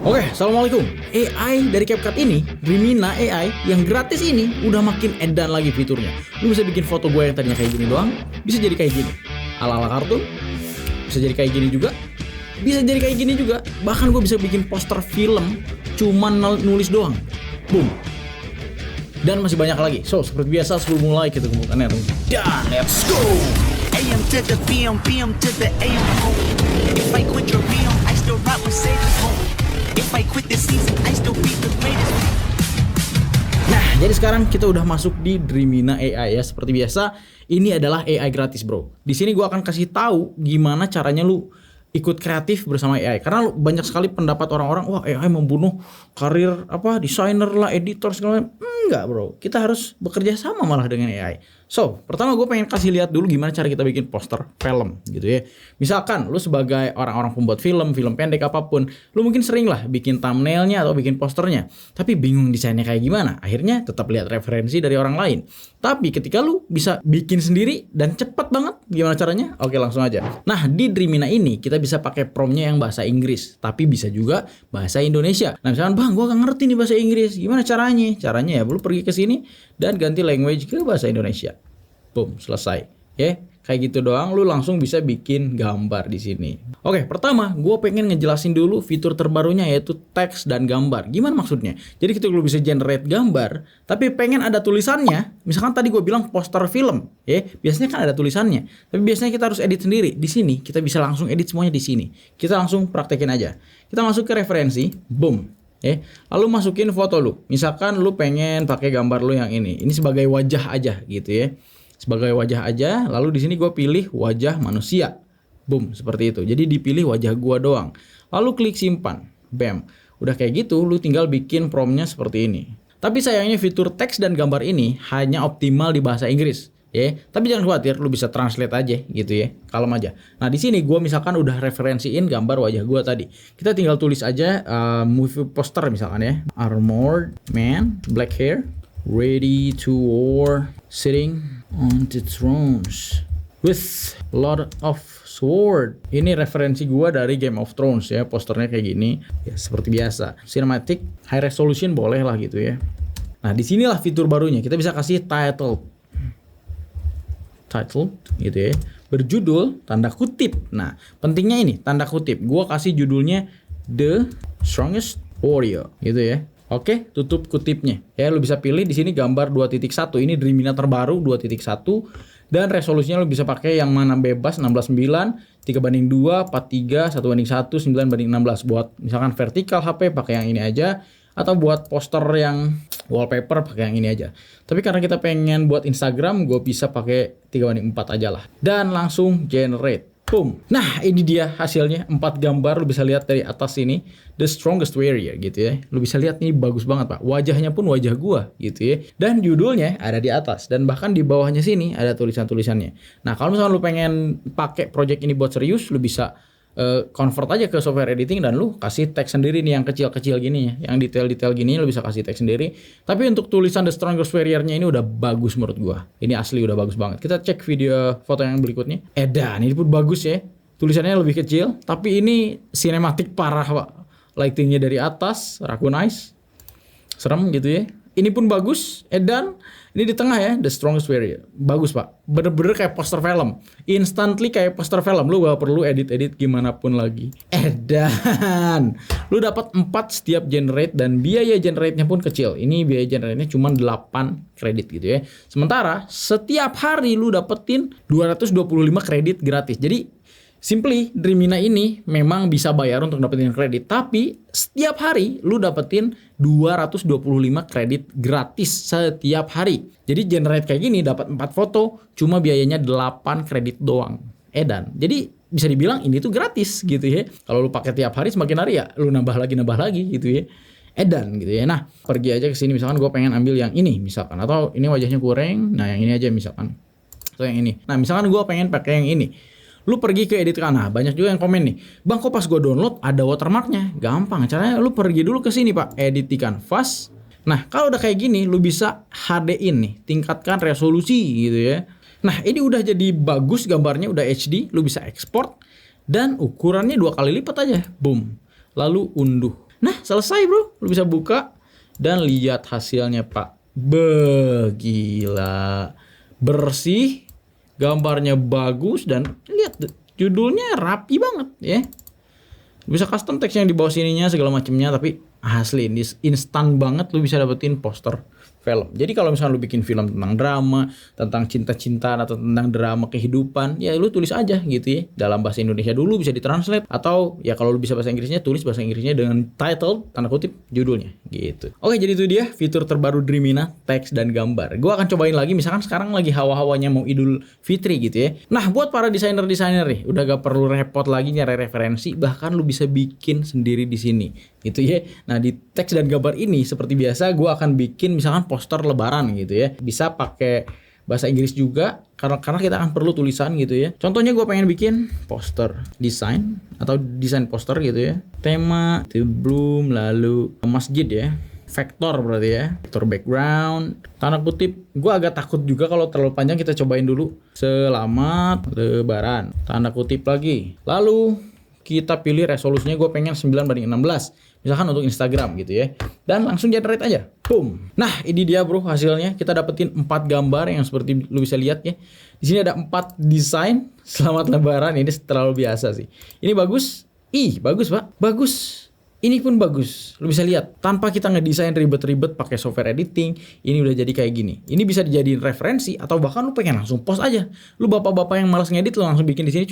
Oke, assalamualaikum. AI dari CapCut ini, Rimina AI yang gratis ini udah makin edan lagi fiturnya. Lu bisa bikin foto gue yang tadinya kayak gini doang, bisa jadi kayak gini. Ala-ala kartun, bisa jadi kayak gini juga, bisa jadi kayak gini juga. Bahkan gue bisa bikin poster film cuman nulis doang. Boom. Dan masih banyak lagi. So, seperti biasa sebelum mulai kita kumpulkan dan let's go. AM to the PM, PM to the AM. If I quit your PM, I still rock Mercedes home. If I quit this season, I still be the greatest. Nah, jadi sekarang kita udah masuk di Rimina AI ya. Seperti biasa, ini adalah AI gratis, bro. Di sini gua akan kasih tahu gimana caranya lu ikut kreatif bersama AI. Karena banyak sekali pendapat orang-orang, wah AI membunuh karir desainer lah, editor segala macam. Enggak, bro. Kita harus bekerja sama malah dengan AI. So, pertama gue pengen kasih lihat dulu gimana cara kita bikin poster film gitu ya. Misalkan lu sebagai orang-orang pembuat film pendek apapun, lu mungkin sering lah bikin thumbnailnya atau bikin posternya, tapi bingung desainnya kayak gimana. Akhirnya tetap lihat referensi dari orang lain. Tapi ketika lu bisa bikin sendiri dan cepet banget, gimana caranya? Oke, langsung aja. Nah, di Rimina ini kita bisa pakai promptnya yang bahasa Inggris, tapi bisa juga bahasa Indonesia. Nah, misalkan, bang, gue gak ngerti nih bahasa Inggris, gimana caranya? Caranya ya, lu pergi ke sini dan ganti language ke bahasa Indonesia. Boom, selesai. Ya, kayak gitu doang, lu langsung bisa bikin gambar di sini. Oke, pertama, gue pengen ngejelasin dulu fitur terbarunya yaitu teks dan gambar. Gimana maksudnya? Jadi kita lu bisa generate gambar, tapi pengen ada tulisannya. Misalkan tadi gue bilang poster film, ya, biasanya kan ada tulisannya. Tapi biasanya kita harus edit sendiri. Di sini kita bisa langsung edit semuanya di sini. Kita langsung praktekin aja. Kita masuk ke referensi, boom. Lalu masukin foto lu. Misalkan lu pengen pakai gambar lu yang ini. Ini sebagai wajah aja gitu ya. Sebagai wajah aja, lalu di sini gue pilih wajah manusia. Boom, seperti itu. Jadi dipilih wajah gue doang. Lalu klik simpan. Bam. Udah kayak gitu, lu tinggal bikin promptnya seperti ini. Tapi sayangnya fitur teks dan gambar ini hanya optimal di bahasa Inggris. Ya, tapi jangan khawatir, lu bisa translate aja gitu ya. Kalem aja. Nah, di sini gue misalkan udah referensiin gambar wajah gue tadi. Kita tinggal tulis aja movie poster misalkan ya. Armored man, black hair, ready to war, sitting on the thrones with a lot of sword. Ini referensi gua dari Game of Thrones ya, posternya kayak gini. Ya seperti biasa. Cinematic, high resolution boleh lah gitu ya. Nah, disinilah fitur barunya. Kita bisa kasih title gitu ya. Berjudul tanda kutip. Nah, pentingnya ini tanda kutip. Gua kasih judulnya The Strongest Warrior gitu ya. Oke, tutup kutipnya. Ya, lu bisa pilih di sini gambar 2.1. Ini Rimina terbaru 2.1 dan resolusinya lu bisa pakai yang mana bebas 16:9, 3:2, 4:3, 1:1, 9:16 buat misalkan vertikal HP pakai yang ini aja atau buat poster yang wallpaper pakai yang ini aja. Tapi karena kita pengen buat Instagram, gue bisa pakai 3:4 aja lah. Dan langsung generate. Boom. Nah, ini dia hasilnya 4 gambar. Lu bisa lihat dari atas ini The Strongest Warrior gitu ya. Lu bisa lihat nih bagus banget, Pak. Wajahnya pun wajah gua gitu ya. Dan judulnya ada di atas dan bahkan di bawahnya sini ada tulisan-tulisannya. Nah, kalau misalnya lu pengen pakai project ini buat serius, lu bisa convert aja ke software editing dan lu kasih teks sendiri nih yang kecil-kecil gini ya. Yang detail-detail gini lu bisa kasih teks sendiri. Tapi untuk tulisan The Strongest Warrior-nya ini udah bagus menurut gua. Ini asli udah bagus banget. Kita cek video foto yang berikutnya. Edan, ini pun bagus ya. Tulisannya lebih kecil, tapi ini sinematik parah, Pak. Lightingnya dari atas, Rakunize. Serem gitu ya. Ini pun bagus, edan. Ini di tengah ya, The Strongest Warrior. Bagus, Pak. Bener-bener kayak poster film. Instantly kayak poster film. Lu gak perlu edit-edit gimana pun lagi. Edan. Lu dapat 4 setiap generate dan biaya generate-nya pun kecil. Ini biaya generate-nya cuma 8 kredit gitu ya. Sementara setiap hari lu dapetin 225 kredit gratis. Jadi simply, Rimina ini memang bisa bayar untuk dapetin kredit. Tapi setiap hari lu dapetin 225 kredit gratis setiap hari. Jadi generate kayak gini dapat 4 foto, cuma biayanya 8 kredit doang. Edan. Jadi bisa dibilang ini tuh gratis gitu ya. Kalau lu pakai tiap hari semakin hari ya lu nambah lagi gitu ya. Edan gitu ya. Nah, pergi aja ke sini misalkan gue pengen ambil yang ini misalkan, atau ini wajahnya kurang. Nah, yang ini aja misalkan. Atau yang ini. Nah, misalkan gue pengen pakai yang ini. Lu pergi ke edit kana, banyak juga yang komen nih, bang kok pas gue download ada watermarknya. Gampang, caranya lu pergi dulu ke sini, Pak, edit di Canvas. Nah, kalau udah kayak gini, lu bisa HD-in nih, tingkatkan resolusi gitu ya. Nah, ini udah jadi bagus gambarnya, udah HD, lu bisa ekspor dan ukurannya 2 kali lipat aja. Boom. Lalu unduh. Nah, selesai bro. Lu bisa buka dan lihat hasilnya pak. Gila. Bersih, gambarnya bagus, dan lihat judulnya rapi banget ya. Bisa custom text yang di bawah sininya segala macamnya, tapi asli ini instan banget lu bisa dapetin poster film. Jadi kalau misalnya lu bikin film tentang drama, tentang cinta-cintaan atau tentang drama kehidupan, ya lu tulis aja gitu ya. Dalam bahasa Indonesia dulu bisa ditranslate, atau ya kalau lu bisa bahasa Inggrisnya, tulis bahasa Inggrisnya dengan title, tanda kutip, judulnya gitu. Oke, jadi itu dia fitur terbaru Dreamina, teks dan gambar. Gua akan cobain lagi, misalkan sekarang lagi hawa-hawanya mau Idul Fitri gitu ya. Nah, buat para desainer-desainer nih, udah gak perlu repot lagi nyari referensi, bahkan lu bisa bikin sendiri di sini gitu ya. Nah, di teks dan gambar ini seperti biasa gua akan bikin misalkan poster lebaran gitu ya. Bisa pakai bahasa Inggris juga karena kita akan perlu tulisan gitu ya. Contohnya gue pengen bikin poster desain atau desain poster gitu ya. Tema itu belum, lalu masjid ya. Vektor berarti ya. Vektor background. Tanda kutip, gue agak takut juga kalau terlalu panjang, kita cobain dulu. Selamat lebaran. Tanda kutip lagi. Lalu kita pilih resolusinya, gue pengen 9:16. Misalkan untuk Instagram gitu ya. Dan langsung generate aja. Boom. Nah, ini dia bro hasilnya. Kita dapetin 4 gambar yang seperti lu bisa lihat ya. Di sini ada 4 desain selamat lebaran. Ini terlalu biasa sih. Ini bagus. Ih, bagus, Pak. Bagus. Ini pun bagus. Lu bisa lihat tanpa kita ngedesain ribet-ribet pakai software editing, ini udah jadi kayak gini. Ini bisa dijadiin referensi atau bahkan lu pengen langsung post aja. Lu bapak-bapak yang malas ngedit, lu langsung bikin di sini.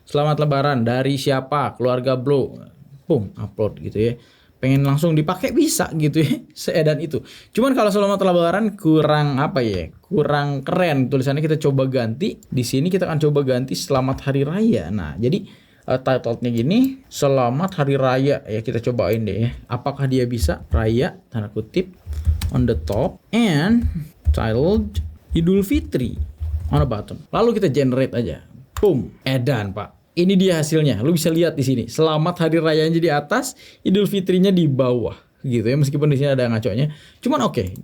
Selamat lebaran dari siapa? Keluarga Bro. Boom, upload gitu ya. Pengen langsung dipakai bisa gitu ya. Seedan itu. Cuman kalau selamat lebaran kurang apa ya? Kurang keren tulisannya, kita coba ganti. Di sini kita akan coba ganti selamat hari raya. Nah, jadi title-nya gini, selamat hari raya ya, kita cobain deh ya. Apakah dia bisa? Raya tanda kutip on the top and titled Idul Fitri on the bottom. Lalu kita generate aja. Boom, edan, Pak. Ini dia hasilnya. Lu bisa lihat di sini. Selamat hari rayanya di atas, Idul Fitrinya di bawah gitu ya. Meskipun di sini ada ngaconya. Cuman oke.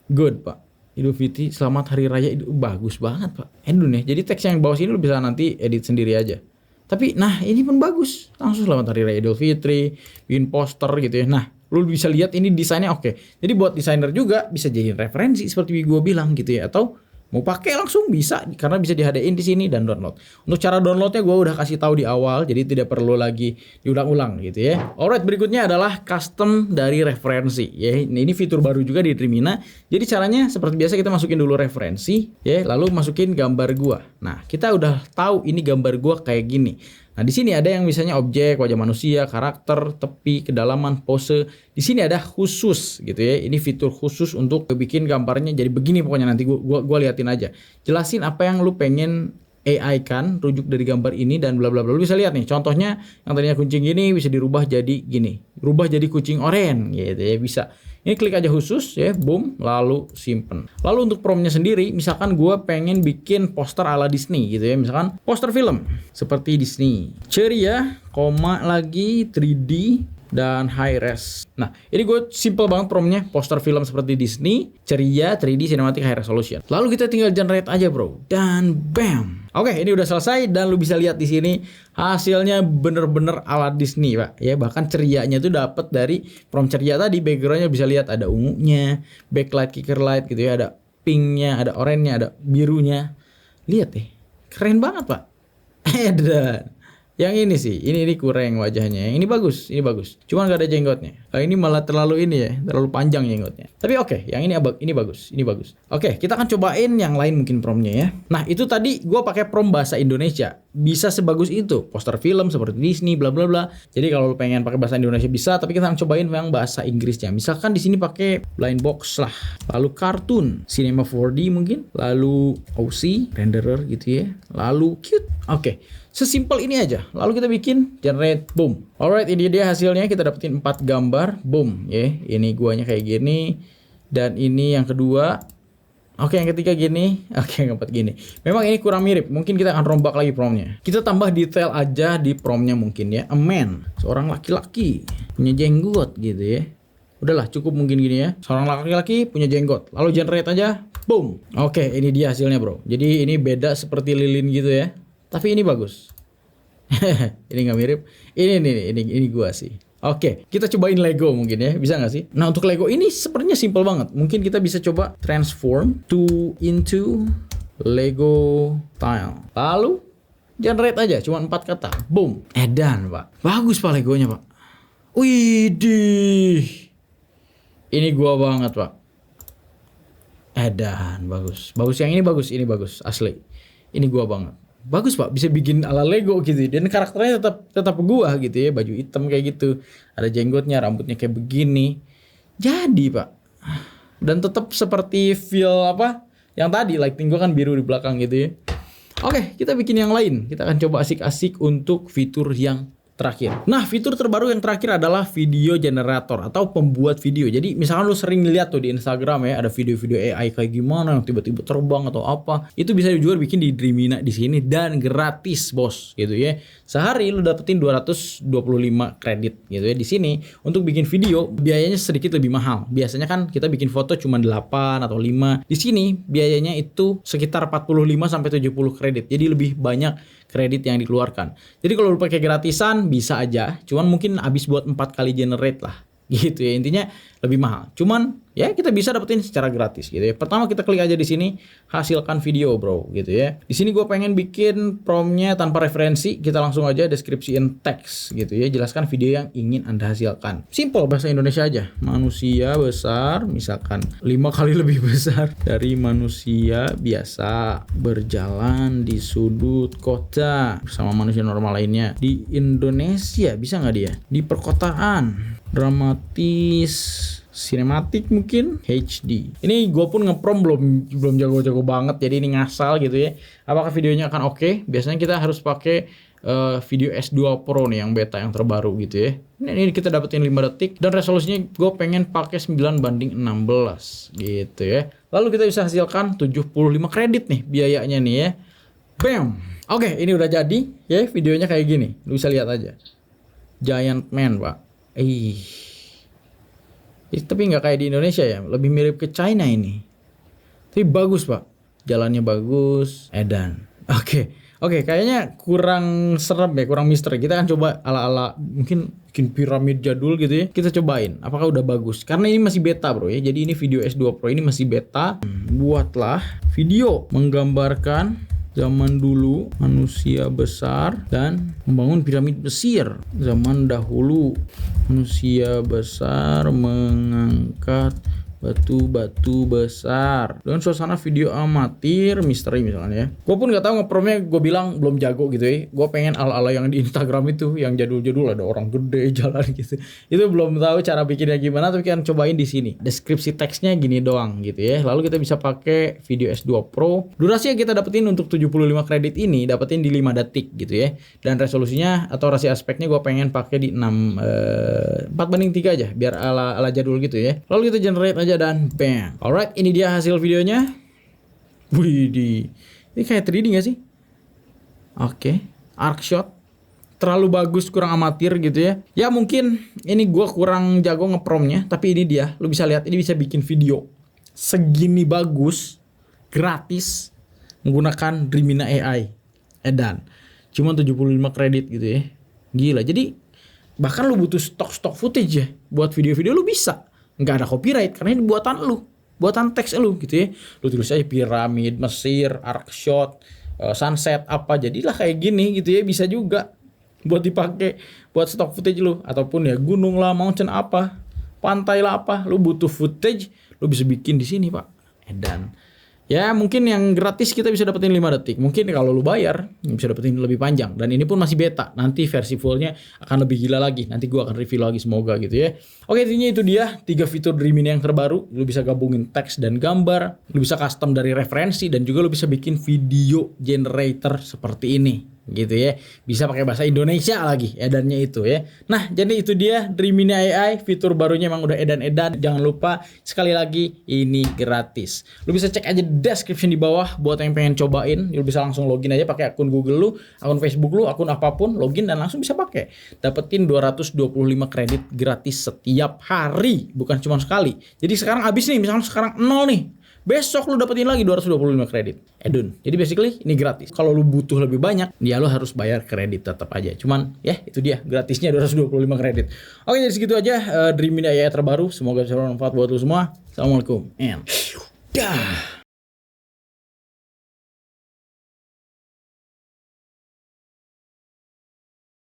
Good, Pak. Idul Fitri, selamat hari raya. Bagus banget, Pak. Edun ya. Jadi teks yang bawah sini lu bisa nanti edit sendiri aja. Tapi nah, ini pun bagus. Langsung selamat hari raya Idul Fitri, bikin poster gitu ya. Nah, lu bisa lihat ini desainnya oke. Jadi buat desainer juga bisa jadi referensi seperti gue bilang gitu ya. Atau mau pakai langsung bisa karena bisa dihadain di sini dan download. Untuk cara downloadnya gue udah kasih tahu di awal, jadi tidak perlu lagi diulang-ulang gitu ya. Alright, berikutnya adalah custom dari referensi ya. Ini fitur baru juga di Dreamina. Jadi caranya seperti biasa, kita masukin dulu referensi ya, lalu masukin gambar gua. Nah, kita udah tahu ini gambar gua kayak gini. Nah, di sini ada yang misalnya objek, wajah manusia, karakter, tepi, kedalaman, pose. Di sini ada khusus gitu ya. Ini fitur khusus untuk bikin gambarnya jadi begini pokoknya, nanti gua liatin aja. Jelasin apa yang lu pengen AI kan, rujuk dari gambar ini dan bla bla bla. Lu bisa lihat nih, contohnya yang tadinya kucing gini bisa dirubah jadi gini. Rubah jadi kucing oranye gitu ya, bisa. Ini klik aja khusus ya, boom, lalu simpen. Lalu untuk promptnya sendiri, misalkan gue pengen bikin poster ala Disney gitu ya, misalkan poster film seperti Disney, ceria, koma lagi 3D dan high res. Nah, ini gue simple banget promptnya, poster film seperti Disney, ceria, 3D, cinematic, high resolution. Lalu kita tinggal generate aja bro, dan bam. Oke, ini udah selesai dan lu bisa lihat di sini hasilnya bener-bener ala Disney, Pak. Ya, bahkan cerianya tuh dapat dari prompt ceria tadi. Backgroundnya bisa lihat ada ungunya, backlight, kicker light gitu ya, ada pinknya, ada oranye, ada birunya. Lihat deh, keren banget, Pak. Dan yang ini sih, ini kurang wajahnya. Yang ini bagus, ini bagus. Cuman gak ada jenggotnya. Ini malah terlalu ini ya, terlalu panjang jenggotnya. Tapi oke, yang ini bagus, ini bagus. Oke, kita akan cobain yang lain mungkin promptnya ya. Nah, itu tadi gue pakai prompt bahasa Indonesia. Bisa sebagus itu, poster film seperti Disney, bla bla bla. Jadi kalau lu pengen pakai bahasa Indonesia bisa, tapi kita akan cobain yang bahasa Inggrisnya. Misalkan di sini pakai blind box lah, lalu kartun, cinema 4D mungkin, lalu OC, renderer gitu ya, lalu cute. Oke. Sesimpel ini aja. Lalu kita bikin generate, boom. Alright, ini dia hasilnya. Kita dapetin 4 gambar, boom. Ya, ini guanya kayak gini. Dan ini yang kedua. Oke, yang ketiga gini. Oke, yang keempat gini. Memang ini kurang mirip. Mungkin kita akan rombak lagi promptnya. Kita tambah detail aja di promptnya mungkin ya. A man, seorang laki-laki punya jenggot gitu ya. Udahlah, cukup mungkin gini ya. Seorang laki-laki punya jenggot. Lalu generate aja, boom. Oke, ini dia hasilnya bro. Jadi ini beda seperti lilin gitu ya. Tapi ini bagus. Ini nggak mirip. Ini gua sih. Oke, kita cobain Lego mungkin ya, bisa nggak sih? Nah untuk Lego ini sepertinya simple banget. Mungkin kita bisa coba transform into Lego tile. Lalu generate aja, cuma 4 kata. Boom, edan pak. Bagus pak Legonya pak. Widih, ini gua banget pak. Edan, bagus. Bagus yang ini bagus asli. Ini gua banget. Bagus pak, bisa bikin ala Lego gitu. Dan karakternya tetap gua gitu ya, baju hitam kayak gitu. Ada jenggotnya, rambutnya kayak begini. Jadi pak. Dan tetap seperti feel apa? Yang tadi lighting gua kan biru di belakang gitu ya. Oke, kita bikin yang lain. Kita akan coba asik-asik untuk fitur yang terakhir. Nah, fitur terbaru yang terakhir adalah video generator atau pembuat video. Jadi, misalkan lu sering lihat tuh di Instagram ya, ada video-video AI kayak gimana yang tiba-tiba terbang atau apa. Itu bisa juga bikin di Dreamina di sini dan gratis, bos, gitu ya. Sehari lu dapetin 225 kredit gitu ya. Di sini untuk bikin video biayanya sedikit lebih mahal. Biasanya kan kita bikin foto cuma 8 atau 5. Di sini biayanya itu sekitar 45 sampai 70 kredit. Jadi lebih banyak kredit yang dikeluarkan. Jadi kalau lu pakai gratisan bisa aja, cuman mungkin habis buat 4 kali generate lah. Gitu ya, intinya lebih mahal. Cuman ya kita bisa dapetin secara gratis gitu ya. Pertama kita klik aja di sini, hasilkan video bro gitu ya. Di sini gue pengen bikin promnya tanpa referensi, kita langsung aja description text gitu ya. Jelaskan video yang ingin Anda hasilkan. Simple, bahasa Indonesia aja. Manusia besar, misalkan 5 kali lebih besar dari manusia biasa berjalan di sudut kota bersama manusia normal lainnya di Indonesia. Bisa nggak dia? Di perkotaan, dramatis, sinematik mungkin, HD. Ini gue pun ngeprom belum jago-jago banget, jadi ini ngasal gitu ya. Apakah videonya akan oke? Biasanya kita harus pakai video S2 Pro nih yang beta yang terbaru gitu ya. Ini kita dapetin 5 detik dan resolusinya gue pengen pakai 9:16 gitu ya. Lalu kita bisa hasilkan 75 kredit nih biayanya nih ya. Bam. Oke, ini udah jadi ya, videonya kayak gini. Lu bisa lihat aja. Giant Man, Pak. Tapi nggak kayak di Indonesia ya, lebih mirip ke China ini. Tapi bagus pak, jalannya bagus, edan. Oke, kayaknya kurang serem ya, kurang misteri. Kita akan coba ala-ala mungkin bikin piramid jadul gitu ya. Kita cobain, apakah udah bagus? Karena ini masih beta bro ya, jadi ini video S2 Pro ini masih beta. Buatlah video menggambarkan zaman dulu manusia besar dan membangun piramid Mesir. Zaman dahulu manusia besar mengangkat batu-batu besar dengan suasana video amatir misteri misalnya ya. Gue pun nggak tahu ngepromnya, gue bilang belum jago gitu ya. Gue pengen ala-ala yang di Instagram itu, yang jadul-jadul ada orang gede jalan gitu. Itu belum tahu cara bikinnya gimana, tapi kan cobain di sini. Deskripsi teksnya gini doang gitu ya. Lalu kita bisa pakai video S2 Pro. Durasi yang kita dapetin untuk 75 kredit ini dapetin di 5 detik gitu ya. Dan resolusinya atau rasio aspeknya gue pengen pakai di 4:3 aja biar ala jadul gitu ya. Lalu kita generate aja dan bam. Alright, ini dia hasil videonya. Widih. Ini kayak 3D gak sih? Oke. Arc shot. Terlalu bagus, kurang amatir gitu ya. Ya mungkin ini gua kurang jago ngepromnya, tapi ini dia. Lu bisa lihat, ini bisa bikin video segini bagus, gratis, menggunakan Dreamina AI. Edan. Cuma 75 kredit gitu ya. Gila. Jadi bahkan lu butuh stok footage ya. Buat video-video lu bisa. Nggak ada copyright karena ini buatan lu, buatan teks lu gitu ya. Lu tulis aja piramid Mesir, arc shot, sunset apa, jadilah kayak gini gitu ya. Bisa juga buat dipakai buat stok footage lu, ataupun ya gunung lah, mountain apa, pantai lah apa, lu butuh footage, lu bisa bikin di sini pak. Edan. Ya mungkin yang gratis kita bisa dapetin 5 detik. Mungkin kalau lu bayar bisa dapetin lebih panjang. Dan ini pun masih beta. Nanti versi fullnya akan lebih gila lagi. Nanti gua akan review lagi semoga gitu ya. Oke, intinya itu dia 3 fitur Dreamina yang terbaru. Lu bisa gabungin teks dan gambar. Lu bisa custom dari referensi. Dan juga lu bisa bikin video generator seperti ini. Gitu ya, bisa pakai bahasa Indonesia lagi edannya itu ya. Nah jadi itu dia Dreamina AI, fitur barunya emang udah edan-edan. Jangan lupa sekali lagi ini gratis. Lu bisa cek aja description di bawah buat yang pengen cobain. Lu bisa langsung login aja pakai akun Google lu, akun Facebook lu, akun apapun, login dan langsung bisa pakai. Dapetin 225 kredit gratis setiap hari, bukan cuma sekali. Jadi sekarang habis nih, misalnya sekarang 0 nih. besok lu dapetin lagi 225 kredit. Edun. Jadi basically ini gratis. Kalau lu butuh lebih banyak, ya lu harus bayar kredit tetap aja. Cuman ya itu dia, gratisnya 225 kredit. Oke, jadi segitu aja Dream ini AI terbaru. Semoga bisa bermanfaat buat lu semua. Assalamualaikum and dah.